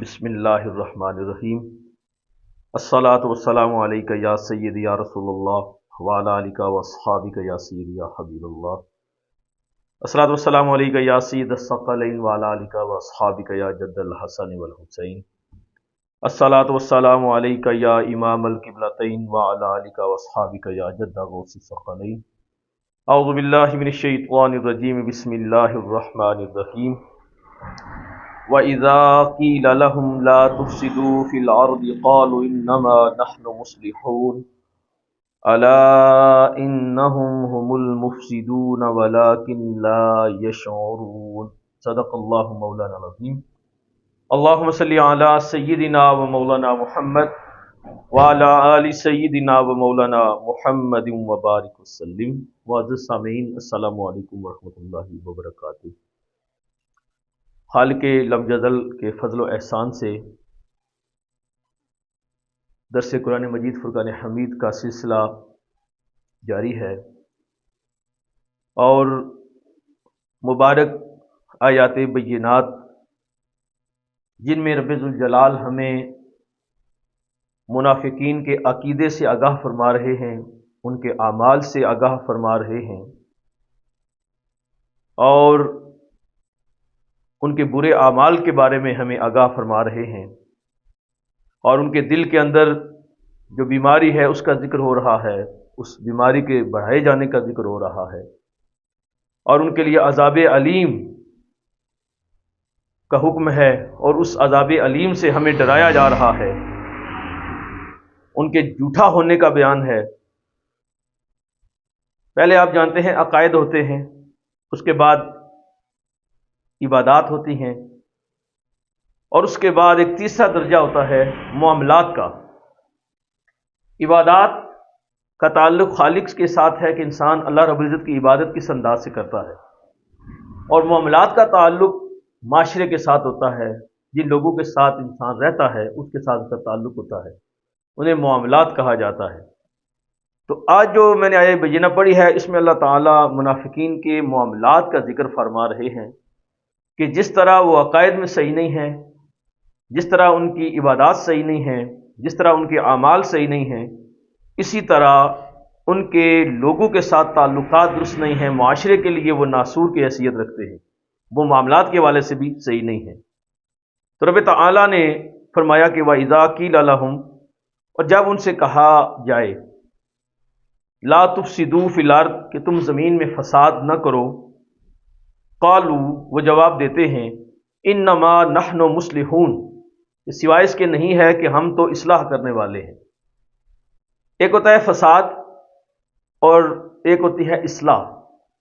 بسم اللہ الرحمن الرحیم۔ الصلاۃ والسلام علیک یا سیدی یا رسول اللہ وعلی آلک و اصحابک یا سیدی یا حبیب اللہ۔ الصلاۃ والسلام علیک یا سید الثقلین وعلی آلک و اصحابک یا جد الحسن والحسین۔ الصلاۃ والسلام علیک یا امام القبلتین وعلی آلک و اصحابک یا جد غوث الثقلین۔ اعوذ باللہ من الشیطان الرجیم، بسم اللہ الرحمن الرحیم۔ وَإِذَا قِيلَ لَهُمْ لَا تُفْسِدُوا فِي الْأَرْضِ قَالُوا إِنَّمَا نَحْنُ مُصْلِحُونَ أَلَا إِنَّهُمْ هُمُ الْمُفْسِدُونَ وَلَكِنْ لَا يَشْعُرُونَ۔ صدق اللہ مولانا العظیم۔ اللہم صلی علی سیدنا و مولانا محمد وعلی آل سیدنا و مولانا محمد وبارک وسلم۔ معزز سامعین، السلام علیکم ورحمۃ اللہ وبرکاتہ۔ خالق لم یزل کے فضل و احسان سے درس قرآن مجید فرقان حمید کا سلسلہ جاری ہے، اور مبارک آیات بینات جن میں رب ذوالجلال ہمیں منافقین کے عقیدے سے آگاہ فرما رہے ہیں، ان کے اعمال سے آگاہ فرما رہے ہیں، اور ان کے برے اعمال کے بارے میں ہمیں آگاہ فرما رہے ہیں، اور ان کے دل کے اندر جو بیماری ہے اس کا ذکر ہو رہا ہے، اس بیماری کے بڑھائے جانے کا ذکر ہو رہا ہے، اور ان کے لیے عذاب علیم کا حکم ہے، اور اس عذاب علیم سے ہمیں ڈرایا جا رہا ہے۔ ان کے جھوٹا ہونے کا بیان ہے۔ پہلے آپ جانتے ہیں عقائد ہوتے ہیں، اس کے بعد عبادات ہوتی ہیں، اور اس کے بعد ایک تیسرا درجہ ہوتا ہے معاملات کا۔ عبادات کا تعلق خالق کے ساتھ ہے کہ انسان اللہ رب العزت کی عبادت کس انداز سے کرتا ہے، اور معاملات کا تعلق معاشرے کے ساتھ ہوتا ہے، جن لوگوں کے ساتھ انسان رہتا ہے اس کے ساتھ اس کا تعلق ہوتا ہے، انہیں معاملات کہا جاتا ہے۔ تو آج جو میں نے آیت بینہ پڑھی ہے، اس میں اللہ تعالیٰ منافقین کے معاملات کا ذکر فرما رہے ہیں کہ جس طرح وہ عقائد میں صحیح نہیں ہیں، جس طرح ان کی عبادات صحیح نہیں ہیں، جس طرح ان کے اعمال صحیح نہیں ہیں، اسی طرح ان کے لوگوں کے ساتھ تعلقات درست نہیں ہیں، معاشرے کے لیے وہ ناسور کی حیثیت رکھتے ہیں، وہ معاملات کے حوالے سے بھی صحیح نہیں ہیں۔ تو رب تعالیٰ نے فرمایا کہ وَإِذَا قِيلَ لَهُمْ، اور جب ان سے کہا جائے لا تفسدوا فی الارض، کہ تم زمین میں فساد نہ کرو، قالوا، وہ جواب دیتے ہیں انما نحن مصلحون، سوائے اس کے نہیں ہے کہ ہم تو اصلاح کرنے والے ہیں۔ ایک ہوتا ہے فساد اور ایک ہوتی ہے اصلاح۔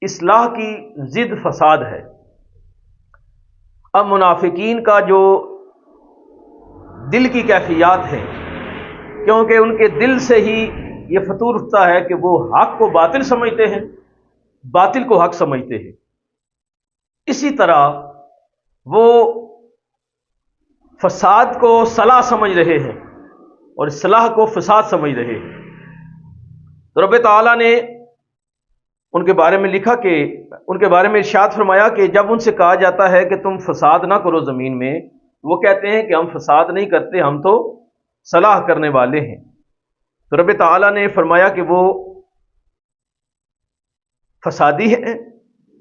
اصلاح کی ضد فساد ہے۔ اب منافقین کا جو دل کی کیفیات ہیں، کیونکہ ان کے دل سے ہی یہ فطور اٹھتا ہے کہ وہ حق کو باطل سمجھتے ہیں، باطل کو حق سمجھتے ہیں، اسی طرح وہ فساد کو صلاح سمجھ رہے ہیں اور اصلاح کو فساد سمجھ رہے ہیں۔ تو رب تعالیٰ نے ان کے بارے میں لکھا کہ ان کے بارے میں ارشاد فرمایا کہ جب ان سے کہا جاتا ہے کہ تم فساد نہ کرو زمین میں، وہ کہتے ہیں کہ ہم فساد نہیں کرتے، ہم تو صلاح کرنے والے ہیں۔ تو رب تعالیٰ نے فرمایا کہ وہ فسادی ہیں،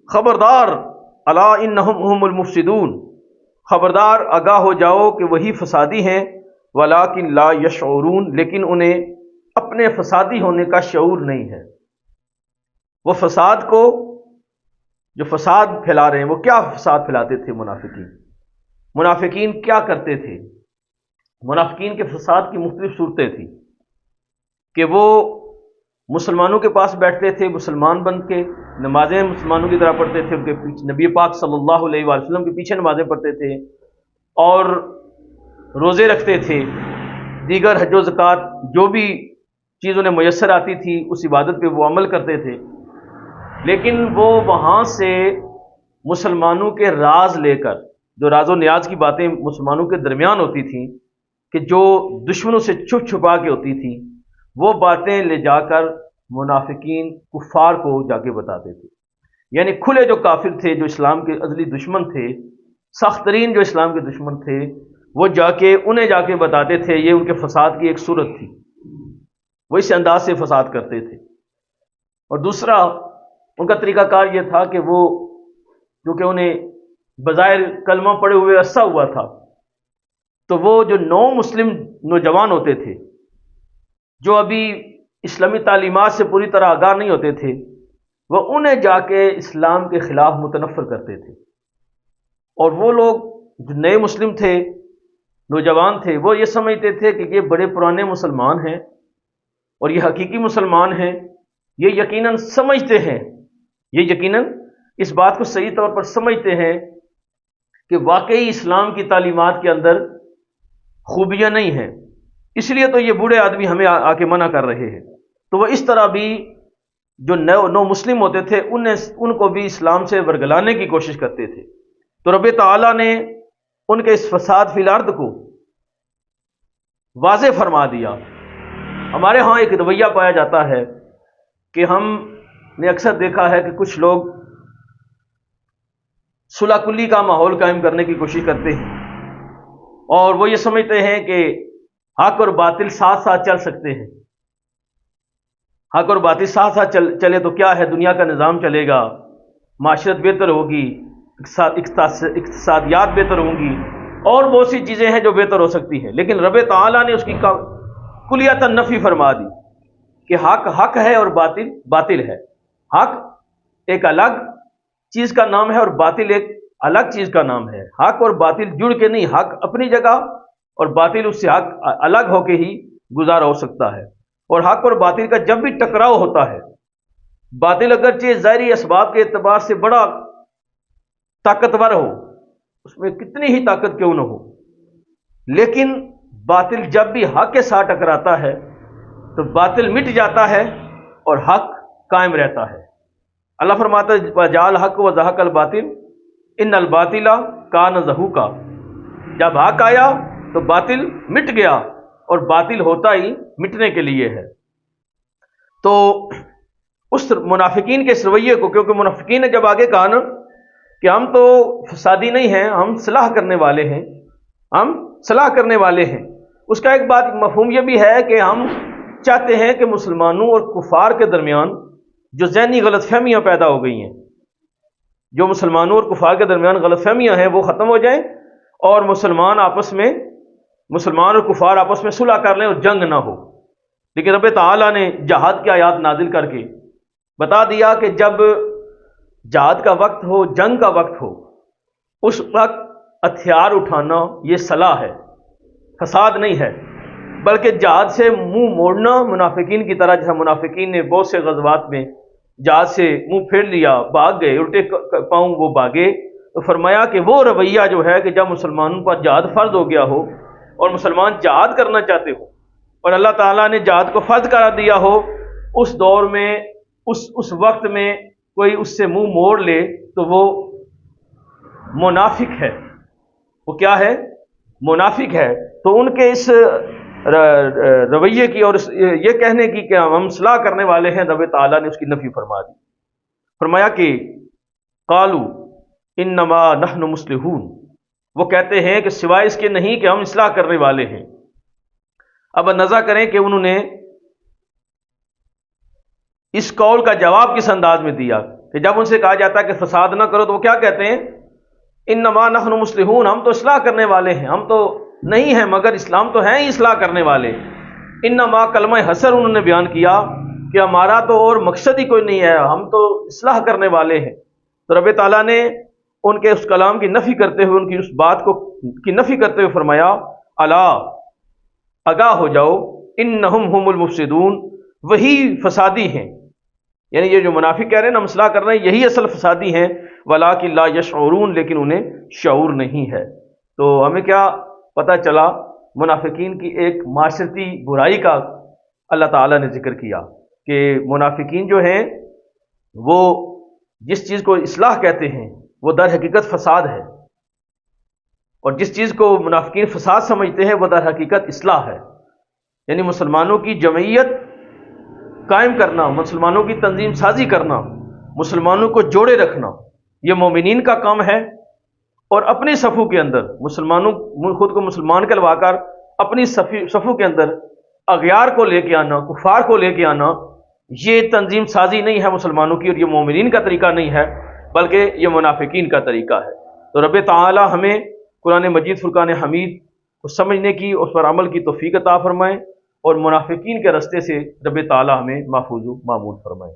خبردار الا انہم هم المفسدون، خبردار آگاہ ہو جاؤ کہ وہی فسادی ہیں، ولکن لا یشعرون، لیکن انہیں اپنے فسادی ہونے کا شعور نہیں ہے۔ وہ فساد کو، جو فساد پھیلا رہے ہیں، وہ کیا فساد پھیلاتے تھے منافقین؟ منافقین کیا کرتے تھے؟ منافقین کے فساد کی مختلف صورتیں تھیں کہ وہ مسلمانوں کے پاس بیٹھتے تھے، مسلمان بن کے نمازیں مسلمانوں کی طرح پڑھتے تھے، ان کے پیچھے نبی پاک صلی اللہ علیہ وآلہ وسلم کے پیچھے نمازیں پڑھتے تھے، اور روزے رکھتے تھے، دیگر حج و زکوٰۃ جو بھی چیز انہیں میسر آتی تھی اس عبادت پہ وہ عمل کرتے تھے، لیکن وہ وہاں سے مسلمانوں کے راز لے کر، جو راز و نیاز کی باتیں مسلمانوں کے درمیان ہوتی تھیں کہ جو دشمنوں سے چھپ چھپا کے ہوتی تھیں، وہ باتیں لے جا کر منافقین کفار کو جا کے بتاتے تھے۔ یعنی کھلے جو کافر تھے، جو اسلام کے ازلی دشمن تھے، سخت ترین جو اسلام کے دشمن تھے، وہ انہیں جا کے بتاتے تھے، یہ ان کے فساد کی ایک صورت تھی، وہ اس انداز سے فساد کرتے تھے۔ اور دوسرا ان کا طریقہ کار یہ تھا کہ وہ کیونکہ انہیں بظاہر کلمہ پڑے ہوئے عرصہ ہوا تھا، تو وہ جو نو مسلم نوجوان ہوتے تھے جو ابھی اسلامی تعلیمات سے پوری طرح آگاہ نہیں ہوتے تھے، وہ انہیں جا کے اسلام کے خلاف متنفر کرتے تھے۔ اور وہ لوگ جو نئے مسلم تھے، نوجوان تھے، وہ یہ سمجھتے تھے کہ یہ بڑے پرانے مسلمان ہیں اور یہ حقیقی مسلمان ہیں، یہ یقیناً سمجھتے ہیں، یہ یقیناً اس بات کو صحیح طور پر سمجھتے ہیں کہ واقعی اسلام کی تعلیمات کے اندر خوبیاں نہیں ہیں، اس لیے تو یہ بوڑھے آدمی ہمیں آ کے منع کر رہے ہیں۔ تو وہ اس طرح بھی جو نو مسلم ہوتے تھے ان کو بھی اسلام سے ورگلانے کی کوشش کرتے تھے۔ تو رب تعالیٰ نے ان کے اس فساد فی الارض کو واضح فرما دیا۔ ہمارے ہاں ایک رویہ پایا جاتا ہے کہ ہم نے اکثر دیکھا ہے کہ کچھ لوگ صلح کلی کا ماحول قائم کرنے کی کوشش کرتے ہیں، اور وہ یہ سمجھتے ہیں کہ حق اور باطل ساتھ ساتھ چل سکتے ہیں، حق اور باطل ساتھ ساتھ چلے تو کیا ہے، دنیا کا نظام چلے گا، معاشرت بہتر ہوگی، اقتصادیات بہتر ہوں گی، اور بہت سی چیزیں ہیں جو بہتر ہو سکتی ہیں۔ لیکن رب تعالیٰ نے اس کی کلیۃً نفی فرما دی کہ حق حق ہے اور باطل باطل ہے۔ حق ایک الگ چیز کا نام ہے اور باطل ایک الگ چیز کا نام ہے۔ حق اور باطل جڑ کے نہیں، حق اپنی جگہ اور باطل اس سے حق الگ ہو کے ہی گزارا ہو سکتا ہے۔ اور حق اور باطل کا جب بھی ٹکراؤ ہوتا ہے، باطل اگرچہ ظاہری اسباب کے اعتبار سے بڑا طاقتور ہو، اس میں کتنی ہی طاقت کیوں نہ ہو، لیکن باطل جب بھی حق کے ساتھ ٹکراتا ہے تو باطل مٹ جاتا ہے اور حق قائم رہتا ہے۔ اللہ فرماتا ہے وَجَعَلَ الْحَقَّ وَزَهَقَ الْبَاطِلُ إِنَّ الْبَاطِلَ كَانَ زَهُوقًا، جب حق آیا تو باطل مٹ گیا، اور باطل ہوتا ہی مٹنے کے لیے ہے۔ تو اس منافقین کے اس رویے کو، کیونکہ منافقین نے جب آگے کہا نا کہ ہم تو فسادی نہیں ہیں، ہم صلاح کرنے والے ہیں، ہم صلاح کرنے والے ہیں، اس کا ایک بات مفہوم یہ بھی ہے کہ ہم چاہتے ہیں کہ مسلمانوں اور کفار کے درمیان جو ذہنی غلط فہمیاں پیدا ہو گئی ہیں، جو مسلمانوں اور کفار کے درمیان غلط فہمیاں ہیں وہ ختم ہو جائیں، اور مسلمان اور کفار آپس میں صلح کر لیں اور جنگ نہ ہو۔ لیکن رب تعالیٰ نے جہاد کی آیات نازل کر کے بتا دیا کہ جب جہاد کا وقت ہو، جنگ کا وقت ہو، اس وقت ہتھیار اٹھانا یہ صلاح ہے، فساد نہیں ہے، بلکہ جہاد سے منہ موڑنا منافقین کی طرح، جہاں منافقین نے بہت سے غزوات میں جہاد سے منہ پھیر لیا، بھاگ گئے، الٹے پاؤں وہ بھاگے۔ تو فرمایا کہ وہ رویہ جو ہے کہ جب مسلمانوں پر جہاد فرض ہو گیا ہو اور مسلمان جہاد کرنا چاہتے ہو اور اللہ تعالیٰ نے جہاد کو فرض کرا دیا ہو، اس دور میں اس وقت میں کوئی اس سے منہ موڑ لے تو وہ منافق ہے۔ وہ کیا ہے؟ منافق ہے۔ تو ان کے اس رویے کی اور یہ کہنے کی کہ ہم صلاح کرنے والے ہیں، رب تعالیٰ نے اس کی نفی فرما دی۔ فرمایا کہ قالوا انما نحن مصلحون، وہ کہتے ہیں کہ سوائے اس کے نہیں کہ ہم اصلاح کرنے والے ہیں۔ اب اندازہ کریں کہ انہوں نے اس قول کا جواب کس انداز میں دیا کہ جب ان سے کہا جاتا ہے کہ فساد نہ کرو تو وہ کیا کہتے ہیں؟ انما نحن مصلحون، ہم تو اصلاح کرنے والے ہیں، ہم تو نہیں ہیں مگر اسلام تو ہیں ہی اصلاح کرنے والے۔ انما کلمہ حسر انہوں نے بیان کیا کہ ہمارا تو اور مقصد ہی کوئی نہیں ہے، ہم تو اصلاح کرنے والے ہیں۔ تو رب تعالیٰ نے ان کے اس کلام کی نفی کرتے ہوئے، ان کی اس بات کی نفی کرتے ہوئے فرمایا الا، آگاہ ہو جاؤ، انہم هم المفسدون، وہی فسادی ہیں، یعنی یہ جو منافق کہہ رہے ہیں نا ہم اصلاح کر رہے ہیں، یہی اصل فسادی ہیں، ولکن لا یشعرون، لیکن انہیں شعور نہیں ہے۔ تو ہمیں کیا پتہ چلا؟ منافقین کی ایک معاشرتی برائی کا اللہ تعالیٰ نے ذکر کیا کہ منافقین جو ہیں وہ جس چیز کو اصلاح کہتے ہیں وہ در حقیقت فساد ہے، اور جس چیز کو منافقین فساد سمجھتے ہیں وہ در حقیقت اصلاح ہے، یعنی مسلمانوں کی جمعیت قائم کرنا، مسلمانوں کی تنظیم سازی کرنا، مسلمانوں کو جوڑے رکھنا، یہ مومنین کا کام ہے، اور اپنی صفوں کے اندر خود کو مسلمان کہلوا کر اپنی صفوں کے اندر اغیار کو لے کے آنا، کفار کو لے کے آنا، یہ تنظیم سازی نہیں ہے مسلمانوں کی، اور یہ مومنین کا طریقہ نہیں ہے، بلکہ یہ منافقین کا طریقہ ہے۔ تو رب تعالی ہمیں قرآن مجید فرقان حمید کو سمجھنے کی، اس پر عمل کی توفیق عطا فرمائے، اور منافقین کے رستے سے رب تعالی ہمیں محفوظ و معمون فرمائے۔